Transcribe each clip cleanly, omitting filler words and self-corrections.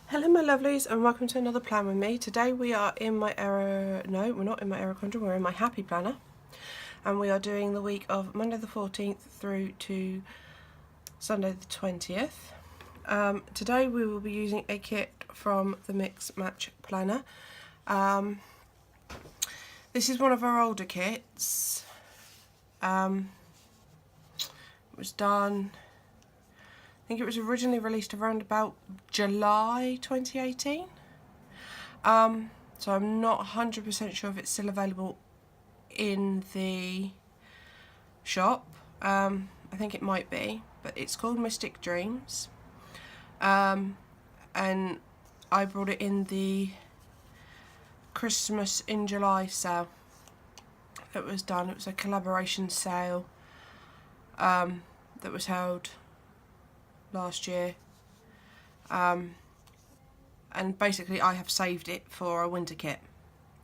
Hello my lovelies and welcome to another plan with me. Today we are in my we're not in my error conundrum, we're in my happy planner. And we are doing the week of Monday the 14th through to Sunday the 20th. Today we will be using a kit from TheMixMatchPlanner. This is one of our older kits. It was done, I think it was originally released around about July 2018. So I'm not 100% sure if it's still available in the shop. I think it might be, but it's called Mystic Dreams. And I brought it in the Christmas in July sale that was done. It was a collaboration sale that was held last year, and basically I have saved it for a winter kit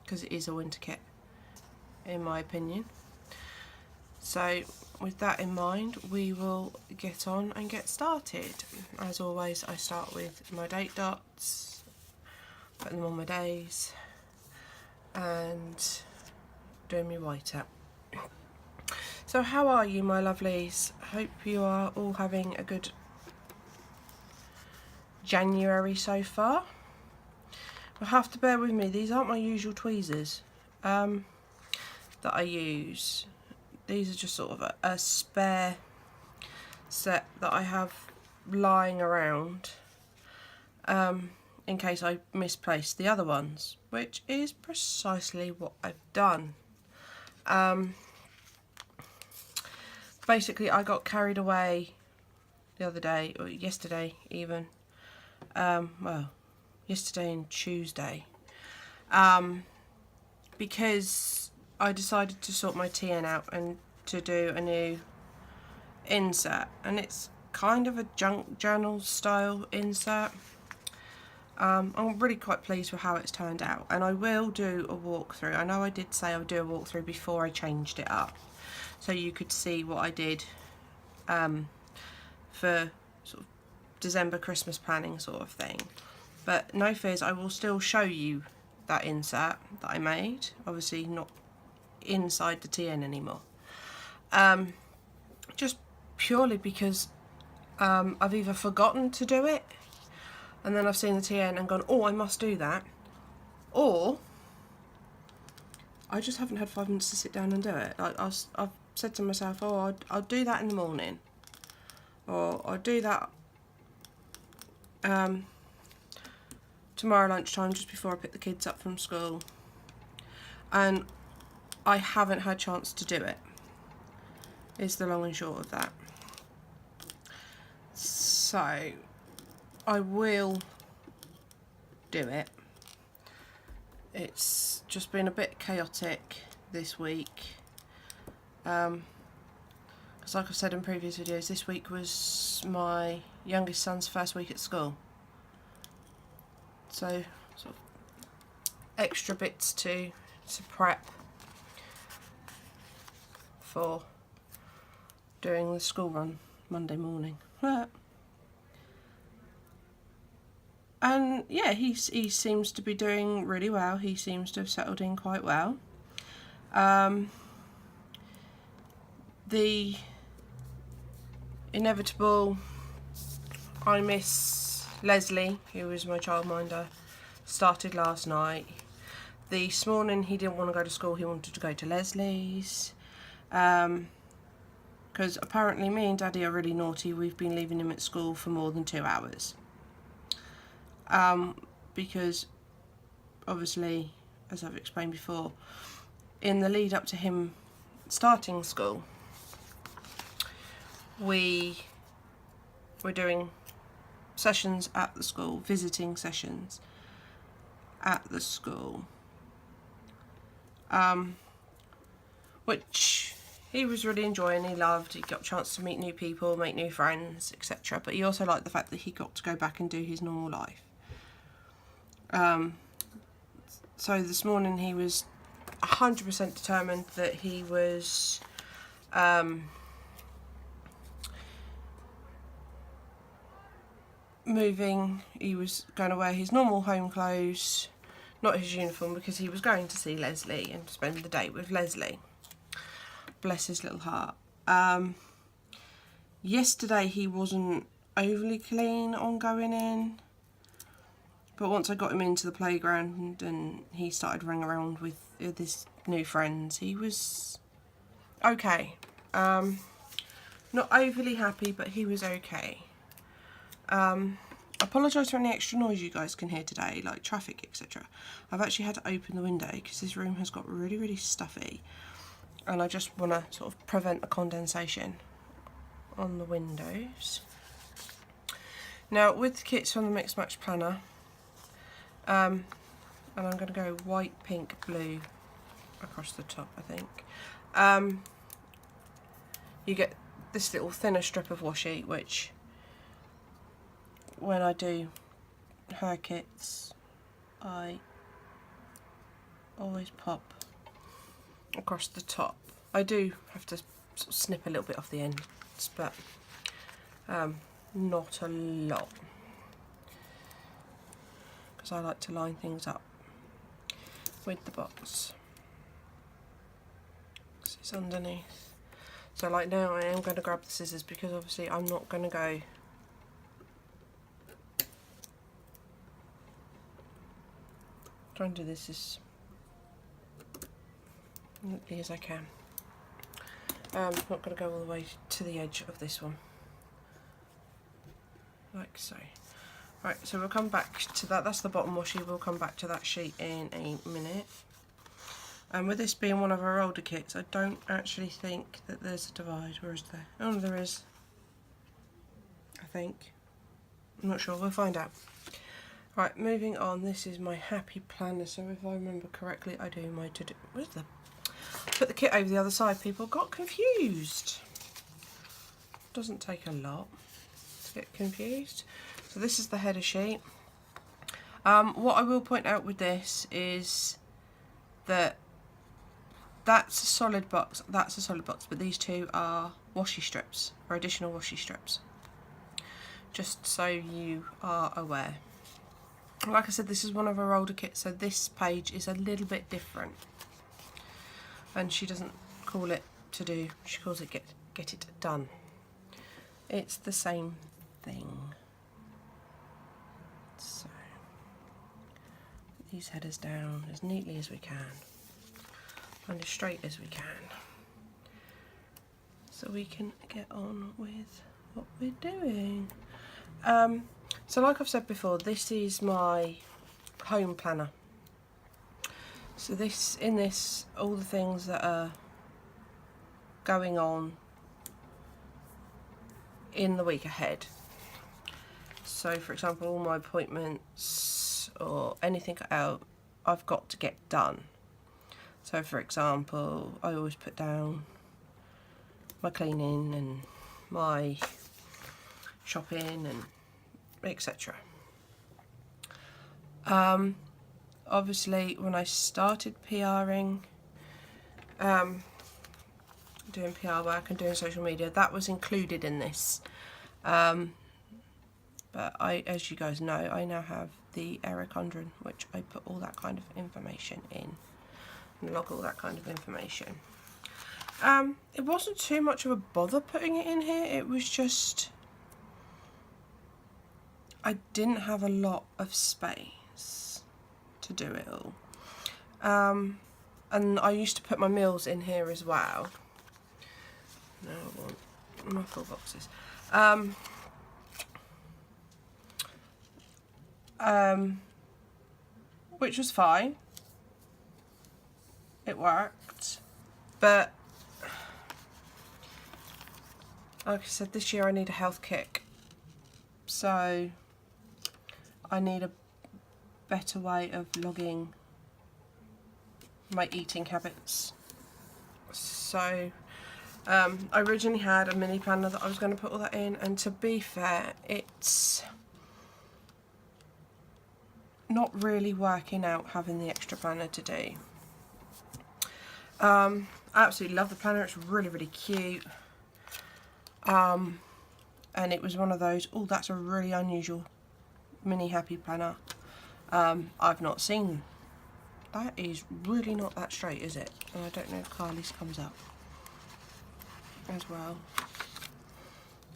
because it is a winter kit in my opinion. So with that in mind, we will get on and get started. As always, I start with my date dots, put them on my days, and doing my white out. So how are you my lovelies? Hope you are all having a good January so far. You'll have to bear with me, these aren't my usual tweezers that I use. These are just sort of a spare set that I have lying around in case I misplace the other ones, which is precisely what I've done. Basically I got carried away the other day, or yesterday even, well, yesterday and Tuesday, because I decided to sort my TN out and to do a new insert, and it's kind of a junk journal style insert. I'm really quite pleased with how it's turned out, and I will do a walkthrough. I know I did say I would do a walkthrough before I changed it up, so you could see what I did for sort of December Christmas planning sort of thing. But no fears, I will still show you that insert that I made, obviously not inside the TN anymore. Just purely because I've either forgotten to do it and then I've seen the TN and gone, oh, I must do that, or I just haven't had 5 minutes to sit down and do it. Like I've said to myself, oh, I'll do that in the morning, or I'll do that tomorrow lunchtime just before I pick the kids up from school, and I haven't had a chance to do it, is the long and short of that. So I will do it. It's just been a bit chaotic this week, because like I've said in previous videos, this week was my youngest son's first week at school, so sort of extra bits to prep for doing the school run Monday morning. And yeah, he seems to be doing really well. He seems to have settled in quite well. The inevitable I miss Leslie, who was my childminder, started last night. This morning he didn't want to go to school, he wanted to go to Leslie's. Because apparently me and Daddy are really naughty. We've been leaving him at school for more than 2 hours. Because obviously, as I've explained before, in the lead up to him starting school, we were doing sessions at the school, visiting sessions at the school, which he was really enjoying. He loved. He got a chance to meet new people, make new friends, etc. But he also liked the fact that he got to go back and do his normal life. So this morning he was 100% determined that he was moving, he was going to wear his normal home clothes, not his uniform, because he was going to see Leslie and spend the day with Leslie. Bless his little heart. Yesterday he wasn't overly keen on going in, but once I got him into the playground and he started running around with his new friends, he was okay. Not overly happy, but he was okay. Apologise for any extra noise you guys can hear today, like traffic, etc. I've actually had to open the window because this room has got really, really stuffy, and I just want to sort of prevent a condensation on the windows. Now, with the kits from the Mix Match Planner, and I'm going to go white, pink, blue across the top, I think. You get this little thinner strip of washi, which when I do her kits, I always pop across the top. I do have to sort of snip a little bit off the ends, but not a lot, because I like to line things up with the box. So it's underneath. So like now I am going to grab the scissors, because obviously I'm not going to go trying to do this as neatly as I can. I'm not going to go all the way to the edge of this one, like so. Right, so we'll come back to that. That's the bottom washi. We'll come back to that sheet in a minute. And with this being one of our older kits, I don't actually think that there's a divide. Where is there? Oh, there is. I think. I'm not sure. We'll find out. Right, moving on. This is my happy planner. So if I remember correctly, I do my to-do. Where's the? Put the kit over the other side. People got confused. Doesn't take a lot to get confused. So this is the header sheet. What I will point out with this is that that's a solid box, that's a solid box, but these two are washi strips, or additional washi strips. Just so you are aware. Like I said, this is one of our older kits, so this page is a little bit different. And she doesn't call it to do, she calls it get it done. It's the same thing. So, put these headers down as neatly as we can, and as straight as we can, so we can get on with what we're doing. So like I've said before, this is my home planner. So in this, all the things that are going on in the week ahead. So for example, all my appointments or anything out I've got to get done. So for example, I always put down my cleaning and my shopping and etc. Obviously when I started PRing, doing PR work and doing social media, that was included in this. But as you guys know, I now have the Eric Undren, which I put all that kind of information in and log all that kind of information. It wasn't too much of a bother putting it in here. It was just I didn't have a lot of space to do it all. And I used to put my meals in here as well. No, I want my full boxes. Which was fine. It worked. But like I said, this year I need a health kick. So I need a better way of logging my eating habits. So I originally had a mini planner that I was going to put all that in, and to be fair, it's not really working out having the extra planner to do. I absolutely love the planner. It's really, really cute. And it was one of those, oh, that's a really unusual mini happy planner. I've not seen. That is really not that straight, is it? And I don't know if Carly's comes up as well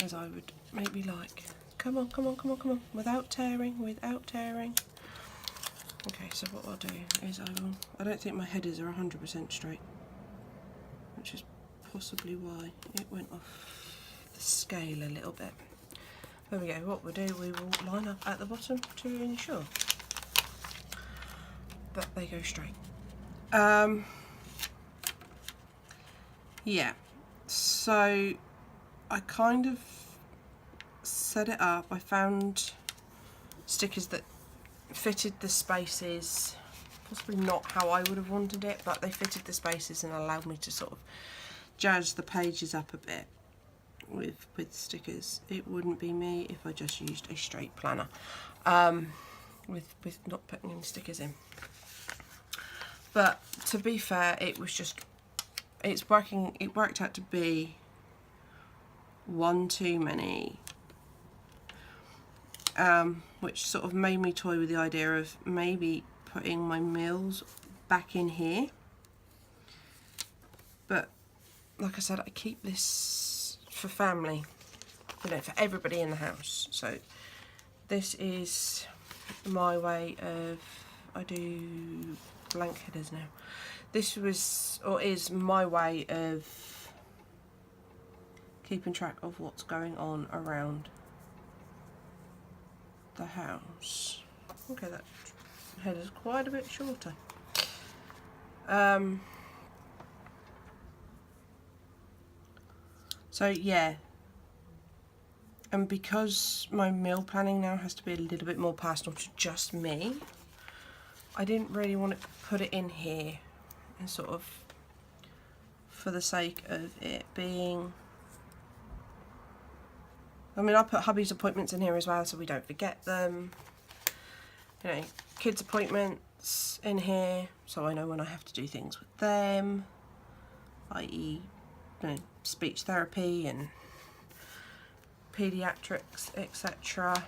as I would maybe like. Come on, come on, come on, come on. Without tearing, without tearing. Okay, so what I'll do is I don't think my headers are 100% straight, which is possibly why it went off the scale a little bit. There we go. What we'll do, we will line up at the bottom to ensure that they go straight. Yeah, so I kind of set it up. I found stickers that fitted the spaces, possibly not how I would have wanted it, but they fitted the spaces and allowed me to sort of jazz the pages up a bit with stickers. It wouldn't be me if I just used a straight planner with not putting any stickers in. But to be fair, it was just, it worked out to be one too many, which sort of made me toy with the idea of maybe putting my mills back in here. But like I said, I keep this for family, you know, for everybody in the house. So this is my way of, I do blank headers now. This was, or is, my way of keeping track of what's going on around the house. Okay, that header's quite a bit shorter. So yeah, and because my meal planning now has to be a little bit more personal to just me, I didn't really want to put it in here and sort of for the sake of it being, I mean, I put hubby's appointments in here as well so we don't forget them, you know, kids' appointments in here so I know when I have to do things with them, i.e. you know, speech therapy and pediatrics, etc.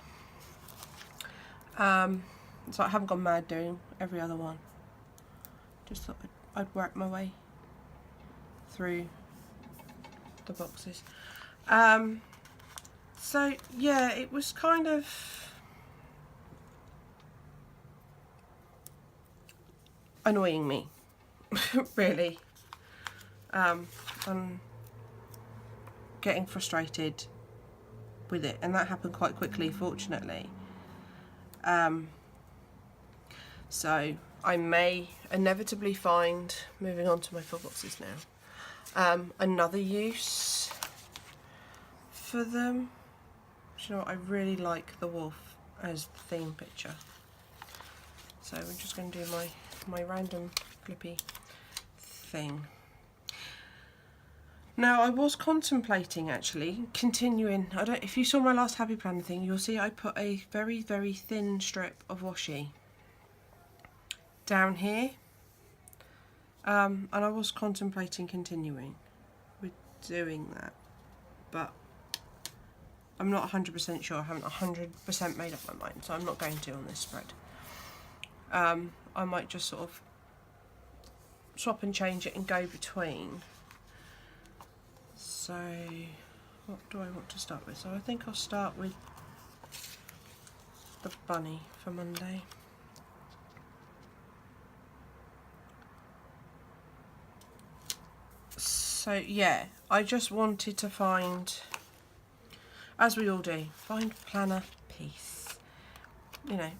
So I haven't gone mad doing every other one. Just thought I'd work my way through the boxes. So yeah, it was kind of annoying me, really. I'm getting frustrated with it, and that happened quite quickly, fortunately. So I may inevitably find, moving on to my full boxes now, another use for them. Do you know what? I really like the wolf as the theme picture. So we're just going to do my random clippy thing. Now I was contemplating actually continuing, if you saw my last Happy Planner thing, you'll see I put a very, very thin strip of washi down here, and I was contemplating continuing with doing that, but I'm not 100% sure. I haven't 100% made up my mind, so I'm not going to on this spread. I might just sort of swap and change it and go between. So what do I want to start with? So I think I'll start with the bunny for Monday. So yeah, I just wanted to find, as we all do, find planner peace. You know,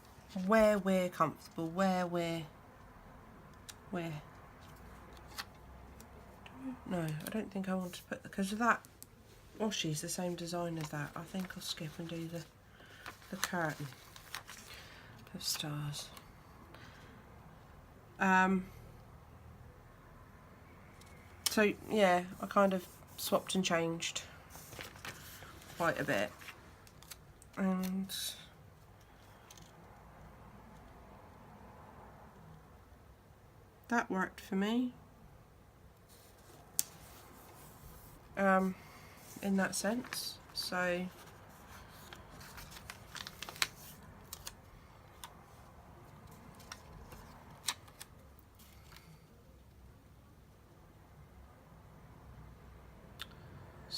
where we're comfortable, where no, I don't think I want to put, because that washi's the same design as that. I think I'll skip and do the curtain of stars. So yeah, I kind of swapped and changed quite a bit, and that worked for me. In that sense, so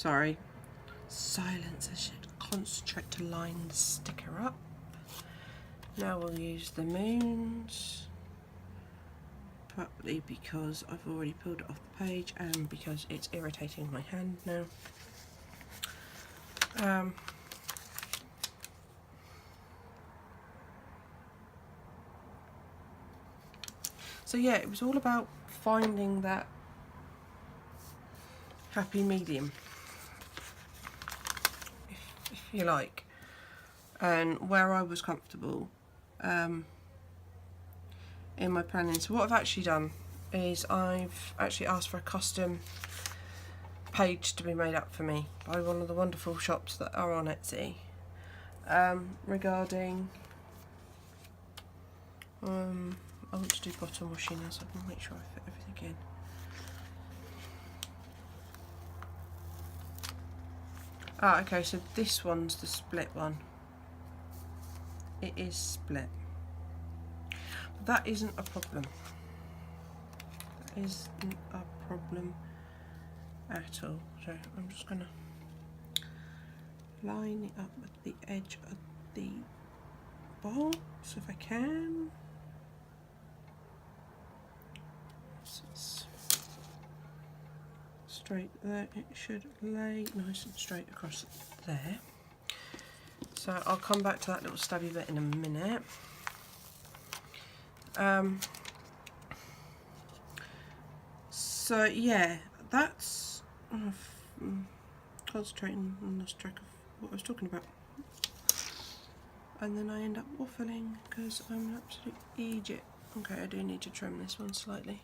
Sorry. Silence, I should concentrate to line the sticker up. Now we'll use the moons. Partly because I've already pulled it off the page and because it's irritating my hand now. So yeah, it was all about finding that happy medium, if you like, and where I was comfortable in my planning. So what I've actually done is I've actually asked for a custom page to be made up for me by one of the wonderful shops that are on Etsy regarding I want to do bottom washing now, so I can make sure I fit everything in. Ah, okay, so this one's the split one. It is split. But that isn't a problem. That isn't a problem at all. So I'm just going to line it up at the edge of the box if I can. So it's straight there. It should lay nice and straight across there. So I'll come back to that little stubby bit in a minute. So yeah, that's concentrating on lost track of what I was talking about, and then I end up waffling because I'm an absolute idiot. Okay, I do need to trim this one slightly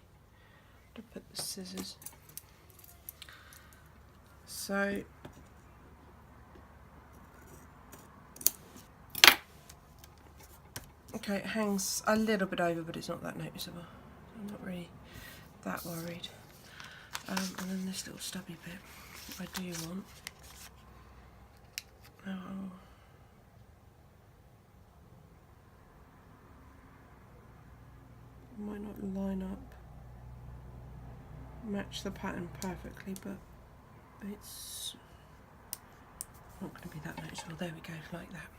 to put the scissors. So okay, it hangs a little bit over, but it's not that noticeable. I'm not really that worried. And then this little stubby bit I do want. Oh. Might not line up, match the pattern perfectly, but it's not going to be that noticeable. There we go, like that.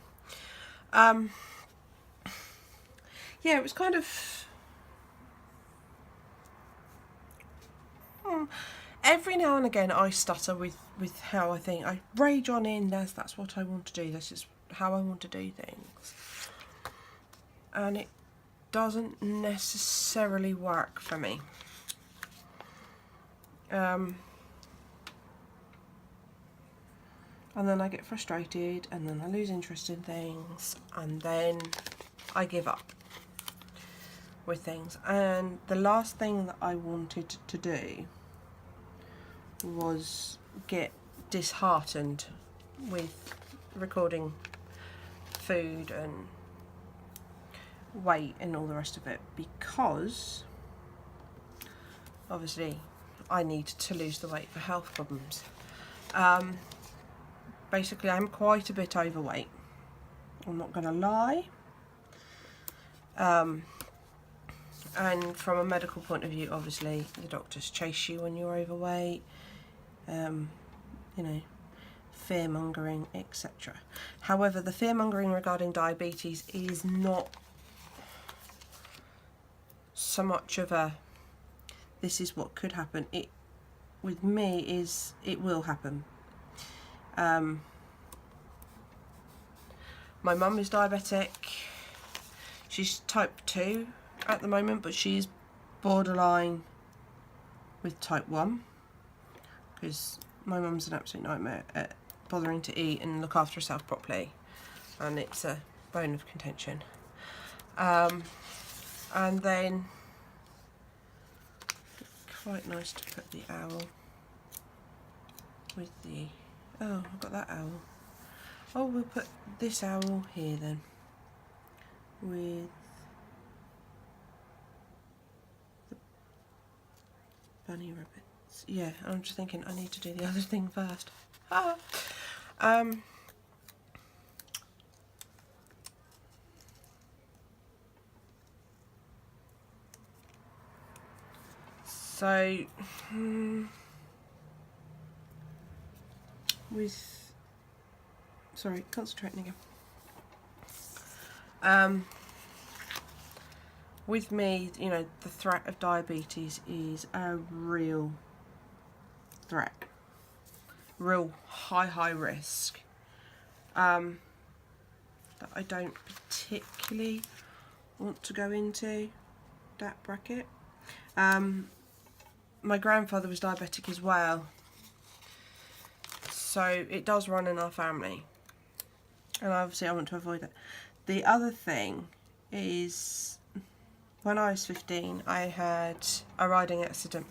Yeah, it was kind of every now and again I stutter with how I think. I rage on in, that's what I want to do, this is how I want to do things, and it doesn't necessarily work for me. And then I get frustrated, and then I lose interest in things, and then I give up with things. And the last thing that I wanted to do was get disheartened with recording food and weight and all the rest of it, because obviously I need to lose the weight for health problems. Basically, I'm quite a bit overweight, I'm not going to lie, and from a medical point of view, obviously the doctors chase you when you're overweight, you know, fear mongering, etc. However, the fear mongering regarding diabetes is not so much of a this is what could happen. It with me is it will happen. My mum is diabetic. She's type 2 at the moment, but she's borderline with type 1, because my mum's an absolute nightmare at bothering to eat and look after herself properly, and it's a bone of contention. And then quite nice to put the owl with the, oh, I've got that owl. Oh, we'll put this owl here then with the bunny rabbits. Yeah, I'm just thinking I need to do the other thing first. So with, sorry, concentrating again. With me, you know, the threat of diabetes is a real threat, real high risk, that I don't particularly want to go into that bracket. My grandfather was diabetic as well, so it does run in our family, and obviously I want to avoid it. The other thing is, when I was 15, I had a riding accident,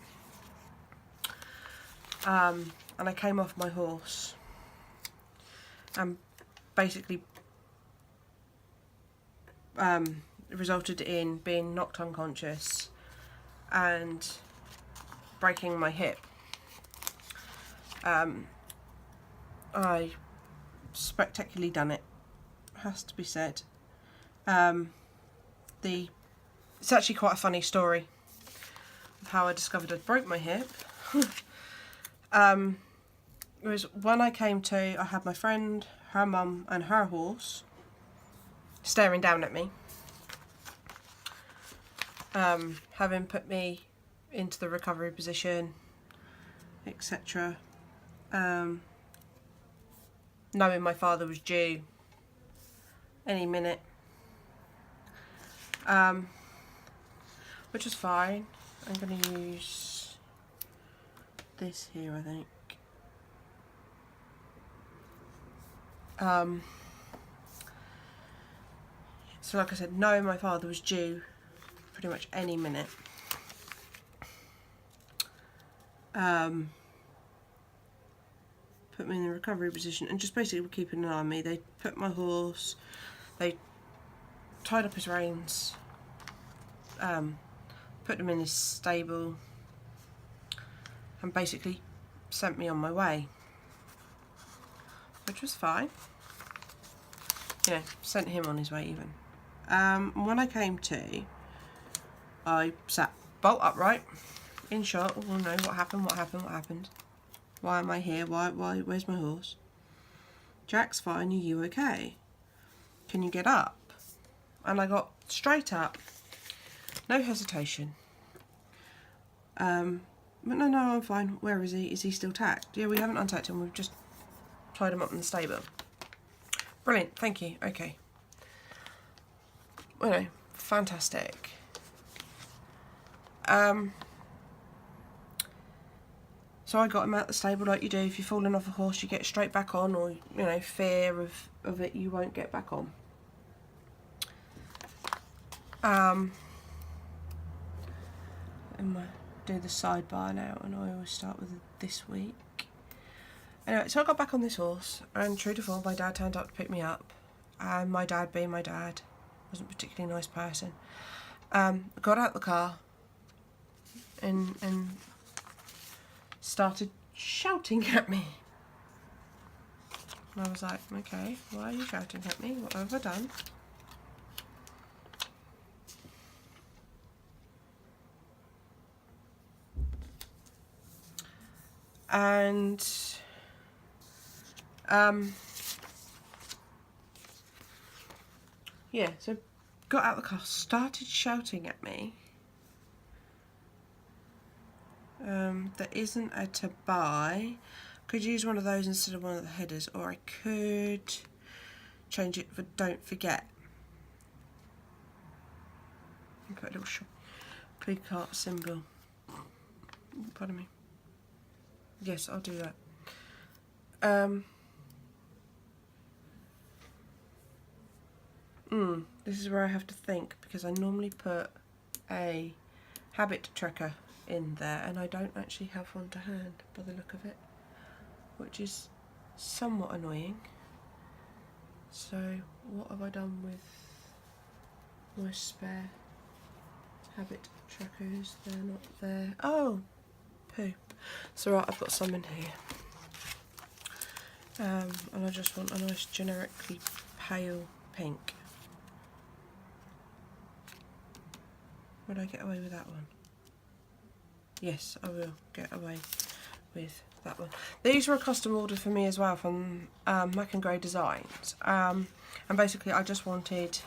and I came off my horse and basically resulted in being knocked unconscious and breaking my hip. I spectacularly done it, has to be said. It's actually quite a funny story of how I discovered I'd broke my hip. It was when I came to, I had my friend, her mum and her horse staring down at me, having put me into the recovery position, etc. Knowing my father was due any minute, which was fine. I'm going to use this here, I think. So like I said, knowing my father was due pretty much any minute, put me in the recovery position and just basically were keeping an eye on me. They put my horse, they tied up his reins, put him in his stable, and basically sent me on my way, which was fine. You know, sent him on his way even. When I came to, I sat bolt upright, in shot. Oh no, what happened? Why am I here? Where's my horse? Jack's fine, are you okay? Can you get up? And I got straight up, no hesitation. But no, I'm fine. Where is he? Is he still tacked? Yeah, we haven't untacked him, we've just tied him up in the stable. Brilliant, thank you, okay. You know, fantastic. So I got him out the stable like you do. If you're falling off a horse, you get straight back on, or, you know, fear of it, you won't get back on. And do the sidebar now, and I always start with this week. Anyway, so I got back on this horse, and true to form, my dad turned up to pick me up, and my dad, being my dad, wasn't a particularly nice person. Got out the car and started shouting at me. And I was like, okay, why are you shouting at me? What have I done? And yeah, so got out the car, started shouting at me. There isn't a to buy. Could use one of those instead of one of the headers, or I could change it for don't forget. And put a little shopping cart symbol. Pardon me. Yes, I'll do that. This is where I have to think, because I normally put a habit tracker in there, and I don't actually have one to hand by the look of it, which is somewhat annoying. So what have I done with my spare habit trackers? They're not there. Oh, poop. So right, I've got some in here. And I just want a nice generically pale pink. Would I get away with that one? Yes, I will get away with that one. These were a custom order for me as well from Mac and Grey Designs. And basically I just wanted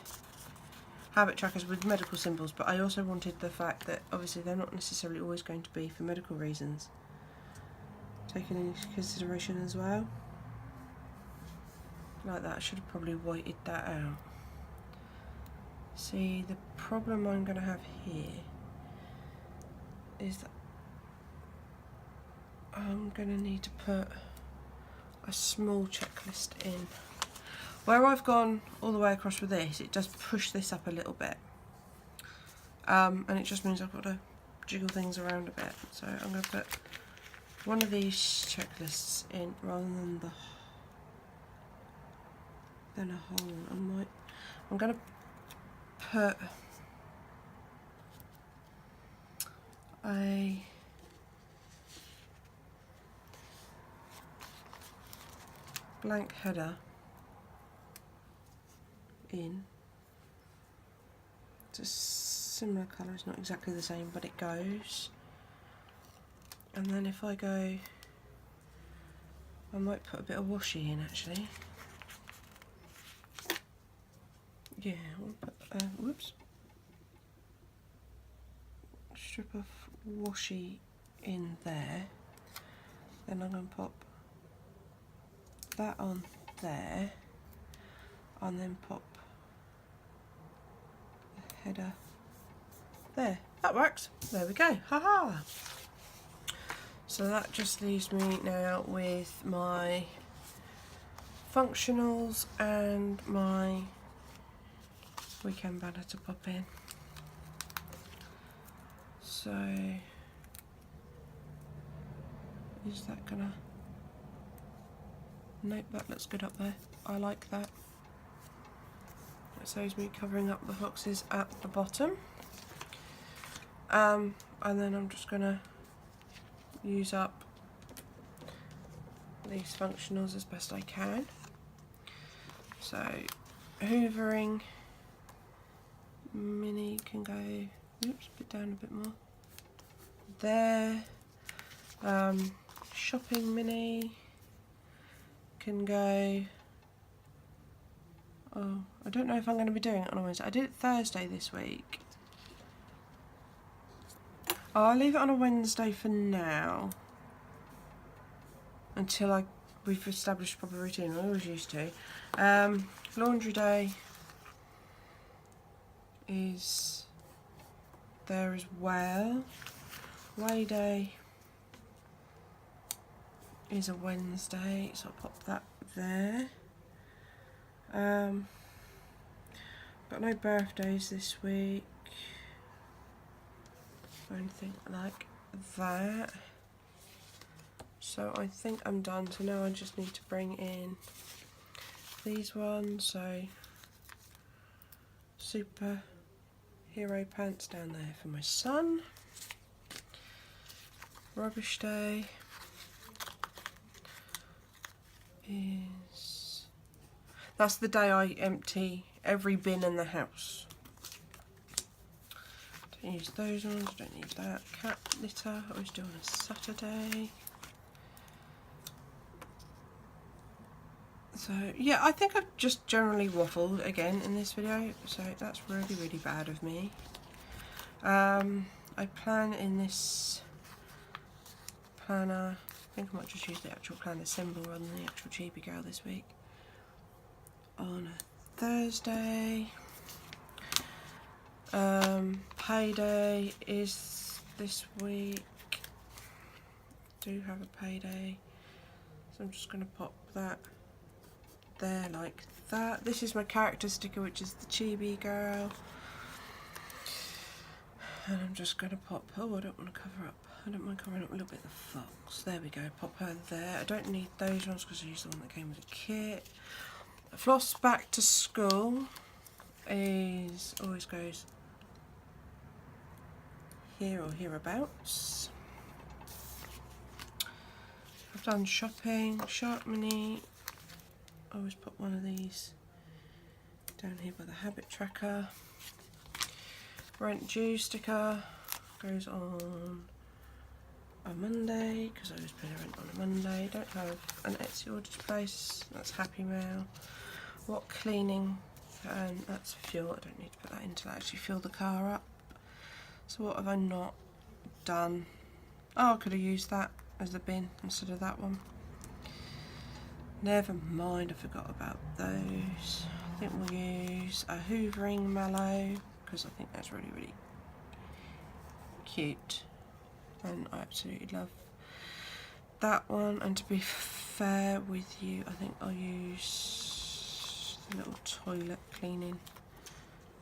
habit trackers with medical symbols, but I also wanted the fact that obviously they're not necessarily always going to be for medical reasons taken into consideration as well. Like that, I should have probably whited that out. See, the problem I'm going to have here is that I'm going to need to put a small checklist in. Where I've gone all the way across with this, it does push this up a little bit. And it just means I've got to jiggle things around a bit. So I'm going to put one of these checklists in rather than a whole. I'm going to put a blank header in. It's a similar colour, it's not exactly the same, but it goes. And then if I go, I might put a bit of washi in actually. Yeah, I'll put whoops. Strip of washi in there. Then I'm going to pop that on there, and then pop the header there. That works. There we go. Haha. So that just leaves me now with my functionals and my weekend banner to pop in. So is that gonna... Nope, that looks good up there. I like that. That saves me covering up the boxes at the bottom. And then I'm just gonna use up these functionals as best I can. So hoovering mini can go, oops, put down a bit more there. Shopping mini can go, oh, I don't know if I'm going to be doing it on a Wednesday. I did it Thursday this week. Oh, I'll leave it on a Wednesday for now until we've established a proper routine. I always used to. Laundry day is there as well. Way day is a Wednesday, so I'll pop that there. Got no birthdays this week or anything like that. So I think I'm done. So now I just need to bring in these ones. So superhero pants down there for my son. Rubbish day is... That's the day I empty every bin in the house. Don't use those ones, don't need that. Cat litter, I always do on a Saturday. So yeah, I think I've just generally waffled again in this video, so that's really, really bad of me. I plan in this planner, I think I might just use the actual planner symbol rather than the actual chibi girl this week. On a Thursday. Payday is this week. Do have a payday, so I'm just going to pop that there like that. This is my character sticker, which is the chibi girl, and I'm just going to pop, oh, I don't want to cover up, I don't mind covering up a little bit of the fox. There we go, pop her there. I don't need those ones because I used the one that came with the kit. Floss back to school is always goes here or hereabouts. I've done shopping, Sharp Mini. I always put one of these down here by the habit tracker. Rent due sticker goes on a Monday, because I always pay rent on a Monday. Don't have an Etsy order to place. That's Happy Mail. What cleaning? That's fuel. I don't need to put that in to actually fill the car up. So what have I not done? Oh, I could have used that as the bin instead of that one. Never mind, I forgot about those. I think we'll use a hoovering mallow because I think that's really, really cute. And I absolutely love that one. And to be fair with you, I think I'll use the little toilet cleaning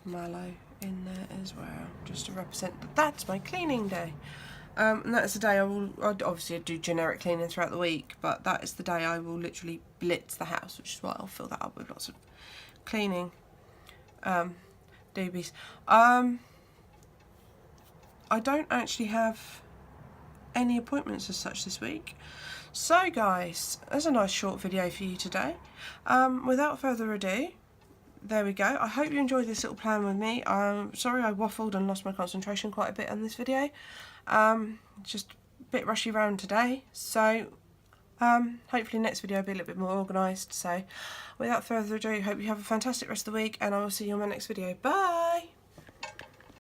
mallow in there as well, just to represent that that's my cleaning day. And that's the day I'll obviously do generic cleaning throughout the week, but that is the day I will literally blitz the house, which is why I'll fill that up with lots of cleaning doobies. I don't actually have any appointments as such this week. So guys, there's a nice short video for you today. Without further ado, there we go. I hope you enjoyed this little plan with me. Sorry I waffled and lost my concentration quite a bit on this video. Just a bit rushy around today, so hopefully next video will be a little bit more organised. So without further ado, hope you have a fantastic rest of the week, and I will see you on my next video. Bye!